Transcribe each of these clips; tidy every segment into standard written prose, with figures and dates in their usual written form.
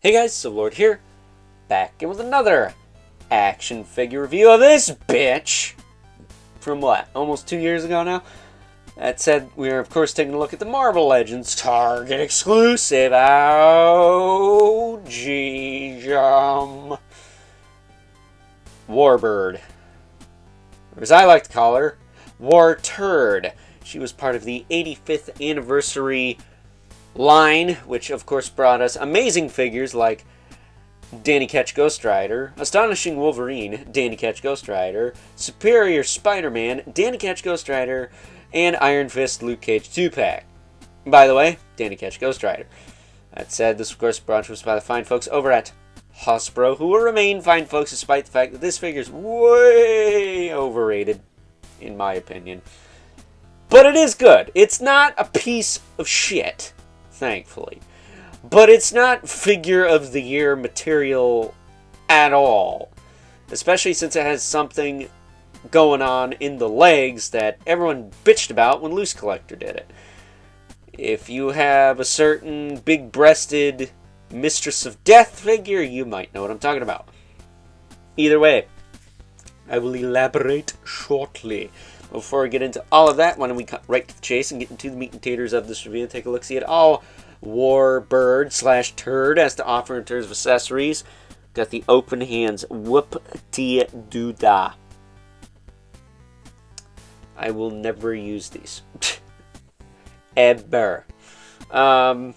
Hey guys, so Lord here, back in with another action figure review of this bitch from what, almost 2 years ago now? That said, we are of course taking a look at the Marvel Legends Target exclusive OG Warbird. Or as I like to call her, War Turd. She was part of the 85th anniversary line, which of course brought us amazing figures like Danny Ketch Ghost Rider, Astonishing Wolverine, Danny Ketch Ghost Rider, Superior Spider-Man, Danny Ketch Ghost Rider, and Iron Fist Luke Cage 2-pack. By the way, Danny Ketch Ghost Rider. That said, this of course brought to us by the fine folks over at Hasbro, who will remain fine folks despite the fact that this figure is way overrated, in my opinion. But it is good. It's not a piece of shit, thankfully. But it's not figure of the year material at all. Especially since it has something going on in the legs that everyone bitched about when Loose Collector did it. If you have a certain big-breasted Mistress of Death figure, you might know what I'm talking about. Either way, I will elaborate shortly. Before we get into all of that, why don't we cut right to the chase and get into the meat and taters of this review and take a look-see at all Warbird / Turd has to offer in terms of accessories. Got the open hands whoop-de-doo-dah. I will never use these. Ever. If I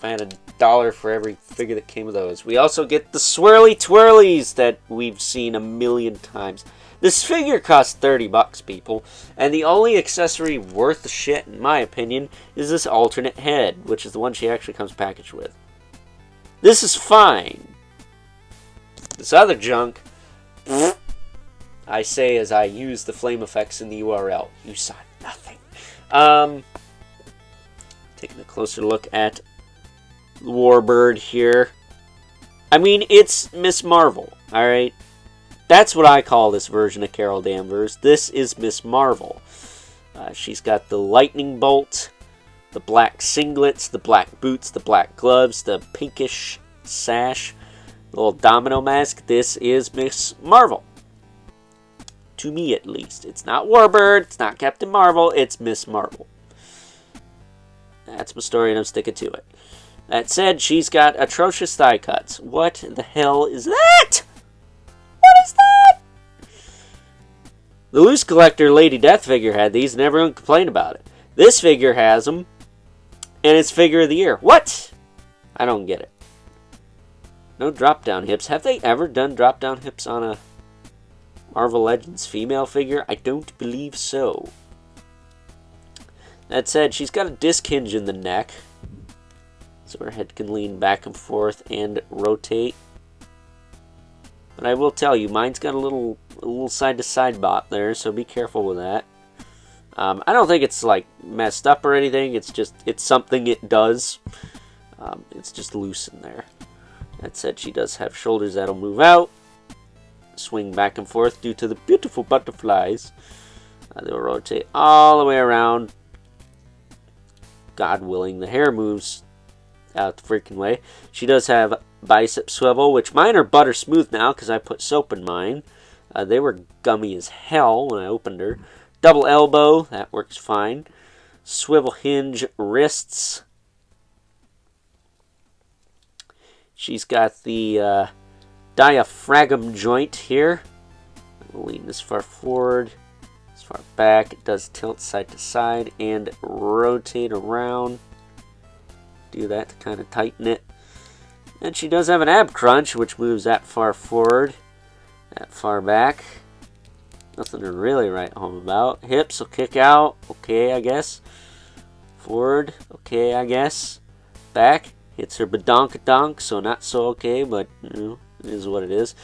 had $1 for every figure that came with those. We also get the swirly twirlies that we've seen a million times. This figure costs 30 bucks, people, and the only accessory worth the shit, in my opinion, is this alternate head, which is the one she actually comes packaged with. This is fine. This other junk, I say as I use the flame effects in the URL. You saw nothing. Taking a closer look at Warbird here. I mean, it's Miss Marvel, alright? That's what I call this version of Carol Danvers. This is Miss Marvel. She's got the lightning bolt, the black singlets, the black boots, the black gloves, the pinkish sash, the little domino mask. This is Miss Marvel. To me, at least. It's not Warbird, it's not Captain Marvel, it's Miss Marvel. That's my story and I'm sticking to it. That said, she's got atrocious thigh cuts. What the hell is that? What is that? The Loose Collector Lady Death figure had these and everyone complained about it. This figure has them, and it's figure of the year. What? I don't get it. No drop-down hips. Have they ever done drop-down hips on a Marvel Legends female figure? I don't believe so. That said, she's got a disc hinge in the neck, so her head can lean back and forth and rotate. But I will tell you, mine's got a little side-to-side bop there, so be careful with that. I don't think it's like messed up or anything. It's something it does. It's just loose in there. That said, she does have shoulders that'll move out, swing back and forth due to the beautiful butterflies. They'll rotate all the way around. God willing, the hair moves out the freaking way. She does have bicep swivel, which mine are butter smooth now because I put soap in mine. They were gummy as hell when I opened her. Double elbow, that works fine. Swivel hinge wrists. She's got the diaphragm joint here. I'll lean this far forward, this far back. It does tilt side to side and rotate around. Do that to kind of tighten it. And she does have an ab crunch, which moves that far forward, that far back. Nothing to really write home about. Hips will kick out. Okay, I guess. Forward. Okay, I guess. Back. Hits her badonkadonk, so not so okay, but you know, it is what it is.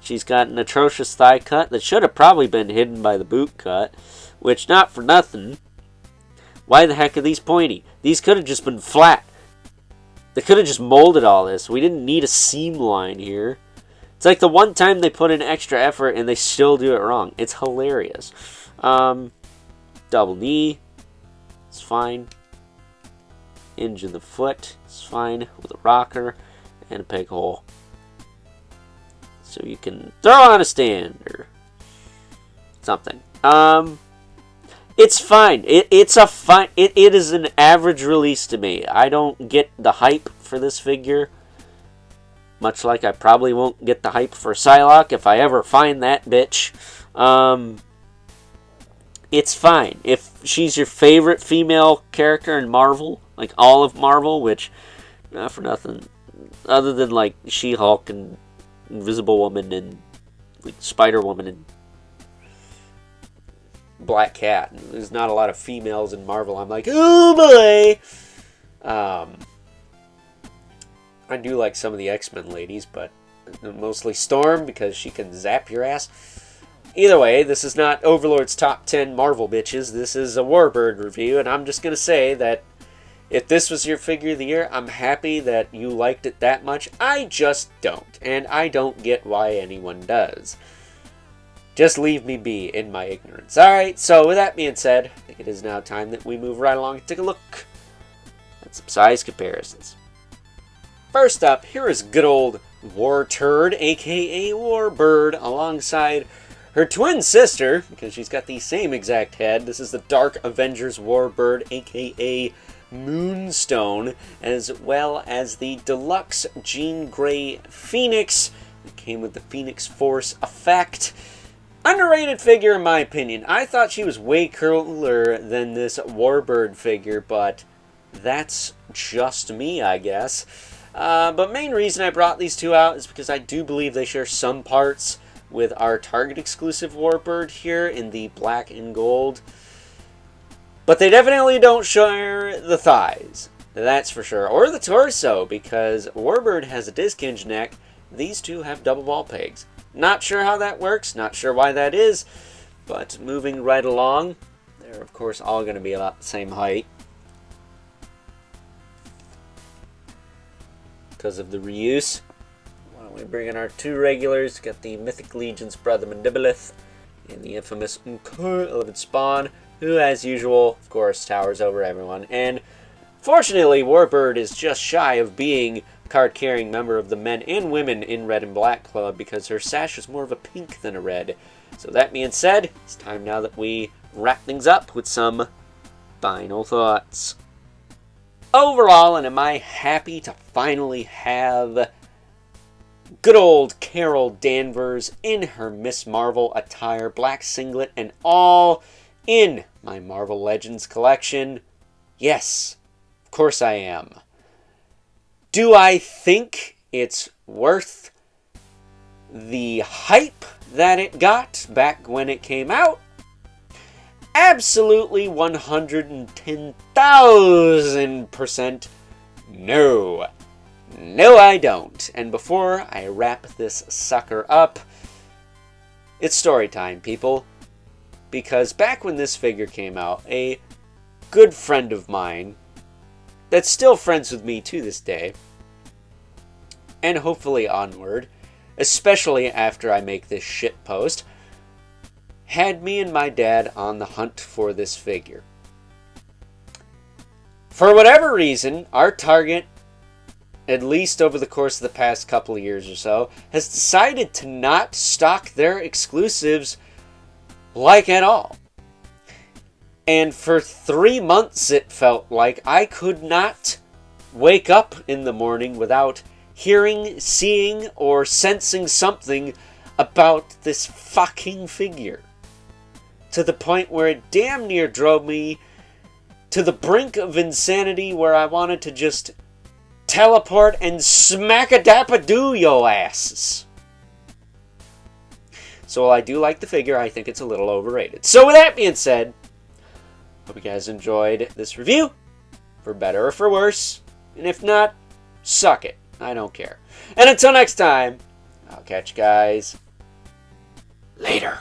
She's got an atrocious thigh cut that should have probably been hidden by the boot cut, which, not for nothing. Why the heck are these pointy? These could have just been flat. They could have just molded all this. We didn't need a seam line here. It's like the one time they put in extra effort and they still do it wrong. It's hilarious. Double knee. It's fine. Hinge in the foot. It's fine with a rocker. and a peg hole. So you can throw on a stand or something. It's fine. It is an average release to me. I don't get the hype for this figure. Much like I probably won't get the hype for Psylocke if I ever find that bitch. It's fine. If she's your favorite female character in Marvel, like all of Marvel, which, not for nothing, other than like She-Hulk and Invisible Woman and like Spider-Woman and Black Cat, there's not a lot of females in Marvel. I'm like, oh boy! I do like some of the X-Men ladies, but mostly Storm because she can zap your ass. Either way, this is not Overlord's Top 10 Marvel Bitches. This is a Warbird review, and I'm just going to say that if this was your figure of the year, I'm happy that you liked it that much. I just don't, and I don't get why anyone does. Just leave me be in my ignorance. Alright, so with that being said, I think it is now time that we move right along and take a look at some size comparisons. First up, here is good old Warbird, aka Warbird, alongside her twin sister, because she's got the same exact head. This is the Dark Avengers Warbird, aka Moonstone, as well as the deluxe Jean Grey Phoenix. It came with the Phoenix Force effect. Underrated figure in my opinion. I thought she was way cooler than this Warbird figure, but that's just me, I guess. But main reason I brought these two out is because I do believe they share some parts with our Target exclusive Warbird here in the black and gold. But they definitely don't share the thighs, that's for sure. Or the torso, because Warbird has a disc hinge neck. These two have double ball pegs. Not sure how that works, not sure why that is. But moving right along, they're of course all going to be about the same height, because of the reuse. Why don't we bring in our two regulars? Got the Mythic Legion's Brother Mandibilith and the infamous 11 Spawn, who as usual, of course, towers over everyone. And fortunately, Warbird is just shy of being a card-carrying member of the Men and Women in Red and Black Club, because her sash is more of a pink than a red. So that being said, it's time now that we wrap things up with some final thoughts. Overall, and am I happy to finally have good old Carol Danvers in her Miss Marvel attire, black singlet and all, in my Marvel Legends collection? Yes, of course I am. Do I think it's worth the hype that it got back when it came out? Absolutely 110,000% no. No, I don't. And before I wrap this sucker up, it's story time, people. Because back when this figure came out, a good friend of mine, that's still friends with me to this day, and hopefully onward, especially after I make this shit post, had me and my dad on the hunt for this figure. For whatever reason, our Target, at least over the course of the past couple of years or so, has decided to not stock their exclusives like at all. And for 3 months it felt like I could not wake up in the morning without hearing, seeing, or sensing something about this fucking figure. To the point where it damn near drove me to the brink of insanity, where I wanted to just teleport and smack-a-dap-a-doo yo asses. So while I do like the figure, I think it's a little overrated. So with that being said, hope you guys enjoyed this review, for better or for worse. And if not, suck it. I don't care. And until next time, I'll catch you guys later.